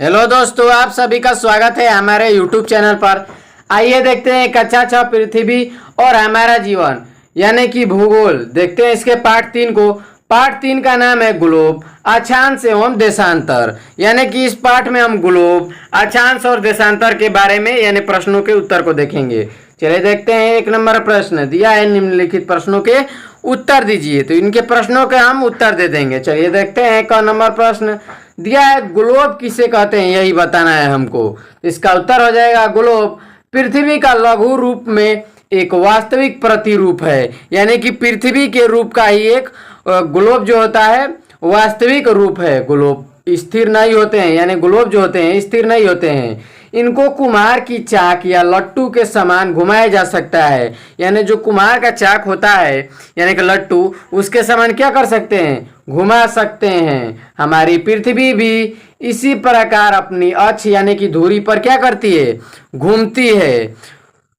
Hello दोस्तों, आप सभी का स्वागत है हमारे यूट्यूब चैनल पर। आइए देखते हैं कक्षा 6 पृथ्वी और हमारा जीवन यानी कि भूगोल। देखते हैं इसके पार्ट 3 को। पार्ट 3 का नाम है ग्लोब, अक्षांश एवं देशांतर। यानी कि इस पार्ट में हम ग्लोब, अक्षांश और देशांतर के बारे में यानी प्रश्नों के उत्तर को देखेंगे। चलिए देखते हैं। 1 नंबर प्रश्न दिया है, निम्नलिखित प्रश्नों के उत्तर दीजिए। तो इनके प्रश्नों के हम उत्तर दे देंगे। चलिए देखते हैं। 1 नंबर प्रश्न दिया है, ग्लोब किसे कहते हैं, यही बताना है हमको। इसका उत्तर हो जाएगा ग्लोब पृथ्वी का लघु रूप में एक वास्तविक प्रतिरूप है। यानी कि पृथ्वी के रूप का ही एक ग्लोब जो होता है वास्तविक रूप है। ग्लोब स्थिर नहीं होते हैं, यानी ग्लोब जो होते हैं स्थिर नहीं होते हैं। इनको कुम्हार की चाक या लट्टू के समान घुमाया जा सकता है। यानी जो कुम्हार का चाक होता है यानी कि लट्टू, उसके समान क्या कर सकते हैं, घुमा सकते हैं। हमारी पृथ्वी भी इसी प्रकार अपनी अक्ष यानी कि धुरी पर क्या करती है, घूमती है।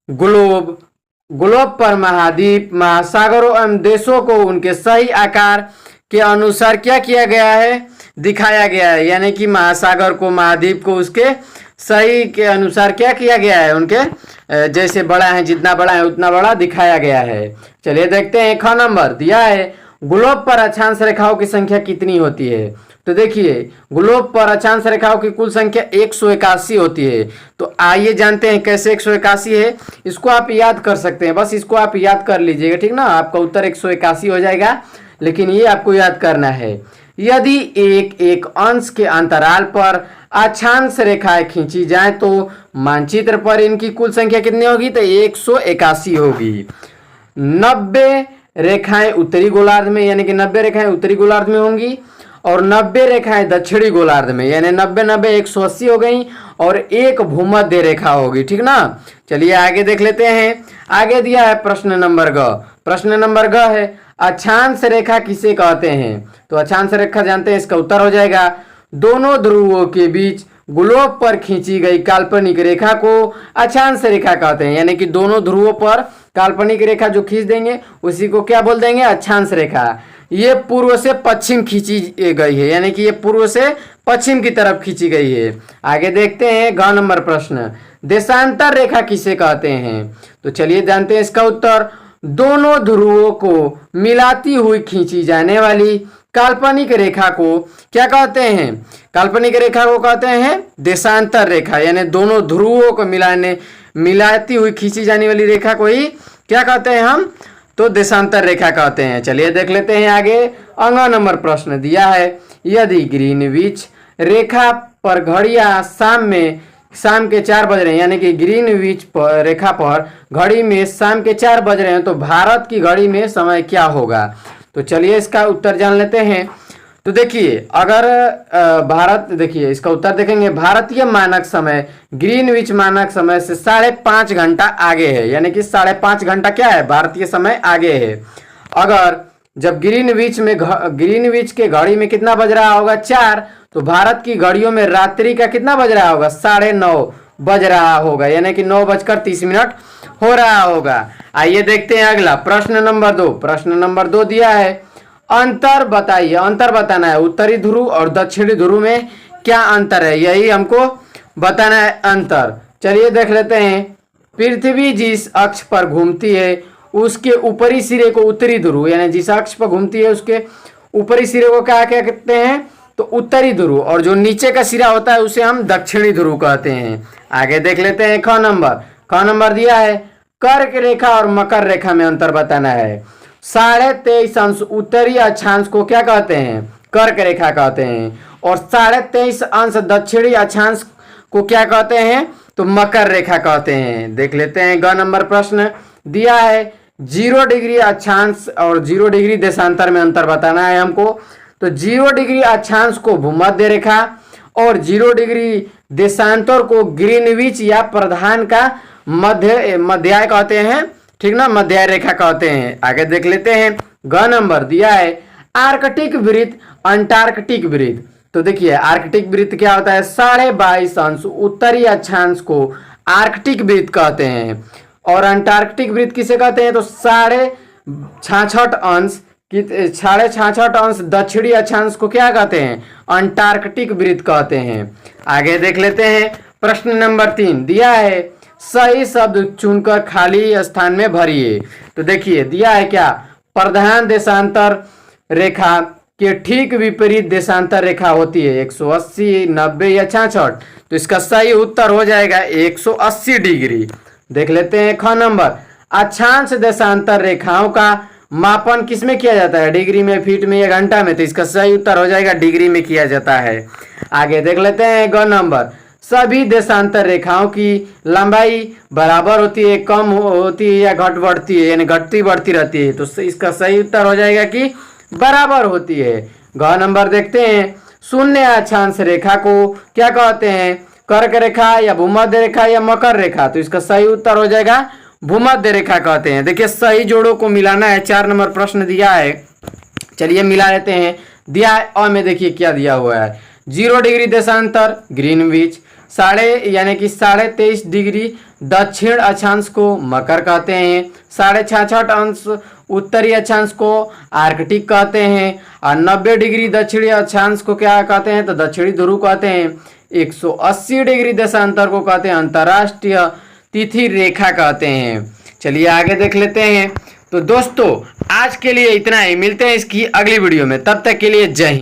ग्लोब पर महाद्वीप, महासागरों एवं देशों को उनके सही आकार के अनुसार क्या किया गया है, दिखाया गया है। यानी कि महासागर को, महाद्वीप को उसके सही के अनुसार क्या किया गया है, उनके जैसे बड़ा है, जितना बड़ा है उतना बड़ा दिखाया गया है। चलिए देखते हैं। 1 नंबर दिया है, ग्लोब पर अक्षांश रेखाओं की संख्या कितनी होती है। तो देखिए, ग्लोब पर अक्षांश रेखाओं की कुल संख्या 181 होती है। तो आइए जानते हैं कैसे 181 है। इसको आप याद कर सकते हैं, बस इसको आप याद कर लीजिएगा, ठीक ना। आपका उत्तर 181 हो जाएगा, लेकिन ये आपको याद करना है। यदि एक एक अंश के अंतराल पर अक्षांश रेखाएं खींची जाए तो मानचित्र पर इनकी कुल संख्या कितनी होगी, तो 181 होगी। 90 रेखाएं उत्तरी गोलार्ध में, यानी कि 90 रेखाएं उत्तरी गोलार्ध में होंगी और 90 रेखाएं दक्षिणी गोलार्ध में, यानी 90 90 180 हो गई और एक भूमध्य रेखा होगी, ठीक ना। चलिए आगे देख लेते हैं। आगे दिया है प्रश्न नंबर ग। प्रश्न नंबर ग है, अक्षांश रेखा किसे कहते हैं। तो अक्षांश रेखा जानते हैं, इसका उत्तर हो जाएगा दोनों ध्रुवों के बीच ग्लोब पर खींची गई काल्पनिक रेखा को अक्षांश रेखा कहते हैं। यानी कि दोनों ध्रुवों पर काल्पनिक रेखा जो खींच देंगे उसी को क्या बोल देंगे, अक्षांश रेखा। ये पूर्व से पश्चिम खींची गई है, यानी कि ये पूर्व से पश्चिम की तरफ खींची गई है। आगे देखते हैं। ग नंबर प्रश्न, देशांतर रेखा किसे कहते हैं। तो चलिए जानते हैं इसका उत्तर। दोनों ध्रुवों को मिलाती हुई खींची जाने वाली काल्पनिक रेखा को क्या कहते हैं, काल्पनिक रेखा को कहते हैं देशांतर रेखा। यानी दोनों ध्रुवों को मिलाती हुई खींची जाने वाली रेखा को ही क्या कहते हैं हम, तो देशांतर रेखा कहते हैं। चलिए देख लेते हैं आगे। अंग नंबर प्रश्न दिया है, यदि ग्रीनविच रेखा पर घड़ियां शाम के 4 बज रहे हैं, यानी कि ग्रीनविच रेखा पर घड़ी में शाम के 4 बज रहे हैं, तो भारत की घड़ी में समय क्या होगा। तो चलिए इसका उत्तर जान लेते हैं। तो देखिए, अगर भारत, देखिए इसका उत्तर देखेंगे, भारतीय मानक समय ग्रीनविच मानक समय से 5.5 घंटा आगे है। यानी कि 5.5 घंटा क्या है, भारतीय समय आगे है। अगर जब ग्रीनविच के घड़ी में कितना बज रहा होगा, 4, तो भारत की घड़ियों में रात्रि का कितना बज रहा होगा, 9:30 बज रहा होगा। यानी कि 9:30 हो रहा होगा। आइए देखते हैं अगला प्रश्न नंबर 2। प्रश्न नंबर 2 दिया है, अंतर बताइए। अंतर बताना है, उत्तरी ध्रुव और दक्षिणी ध्रुव में क्या अंतर है, यही हमको बताना है अंतर। चलिए देख लेते हैं। पृथ्वी जिस अक्ष पर घूमती है उसके ऊपरी सिरे को उत्तरी ध्रुव, यानी जिस अक्ष पर घूमती है उसके ऊपरी सिरे को क्या क्या कहते हैं, तो उत्तरी ध्रुव, और जो नीचे का सिरा होता है उसे हम दक्षिणी ध्रुव कहते हैं। आगे देख लेते हैं। ख नंबर दिया है, कर्क रेखा और मकर रेखा में अंतर बताना है। 23.5 अंश उत्तरी अक्षांश को क्या कहते हैं, कर्क रेखा कहते हैं, और 23.5 अंश दक्षिणी अक्षांश को क्या कहते हैं, तो मकर रेखा कहते हैं। देख लेते हैं। ग नंबर प्रश्न दिया है, 0 डिग्री अक्षांश और 0 डिग्री देशांतर में अंतर बताना है हमको। तो 0 डिग्री अक्षांश को भूमध्य रेखा और 0 डिग्री देशांतर को ग्रीनविच या प्रधान का मध्याय कहते हैं, ठीक ना, मध्याय रेखा कहते हैं। आगे देख लेते हैं। ग नंबर दिया है, आर्कटिक वृत्त, अंटार्कटिक वृत्त। तो देखिए, आर्कटिक वृत्त क्या होता है, 22.5 अंश उत्तरी अक्षांश को आर्कटिक वृत्त कहते हैं, और अंटार्कटिक वृत्त किसे कहते हैं, तो 66.5 अंश दक्षिणी अक्षांश को क्या कहते हैं, अंटार्कटिक वृत्त कहते हैं। आगे देख लेते हैं। प्रश्न नंबर 3 दिया है, सही शब्द चुनकर खाली स्थान में भरिए। तो देखिए दिया है क्या, प्रधान देशांतर रेखा के ठीक विपरीत देशांतर रेखा होती है 180, 90 या 66। तो इसका सही उत्तर हो जाएगा 180 डिग्री। देख लेते हैं ख नंबर, अक्षांश देशांतर रेखाओं का मापन किसमें किया जाता है, डिग्री में, फीट में या घंटा में। तो इसका सही उत्तर हो जाएगा डिग्री में किया जाता है। आगे देख लेते हैं ग नंबर, सभी देशांतर रेखाओं की लंबाई बराबर होती है, कम होती है या घट बढ़ती है, यानी घटती बढ़ती रहती है। तो इसका सही उत्तर हो जाएगा कि बराबर होती है। ग नंबर देखते हैं, शून्य अक्षांश रेखा को क्या कहते हैं, कर्क रेखा या भूमध्य रेखा या मकर रेखा। तो इसका सही उत्तर हो जाएगा भूमध्य रेखा कहते हैं। देखिए सही जोड़ों को मिलाना है, 4 नंबर प्रश्न दिया है, चलिए मिला लेते हैं। दिया है अ में देखिए क्या दिया हुआ है, 0 डिग्री देशांतर ग्रीनविच, यानी कि 23.5 डिग्री दक्षिण अक्षांश को मकर कहते हैं, 66.5 उत्तरी अक्षांश को आर्कटिक कहते हैं, और 90 डिग्री दक्षिणी अक्षांश को क्या कहते हैं, तो दक्षिणी ध्रुव कहते हैं। 180 डिग्री देशांतर को कहते हैं अंतरराष्ट्रीय तिथि रेखा कहते हैं। चलिए आगे देख लेते हैं। तो दोस्तों आज के लिए इतना ही, मिलते हैं इसकी अगली वीडियो में, तब तक के लिए जय हिंद।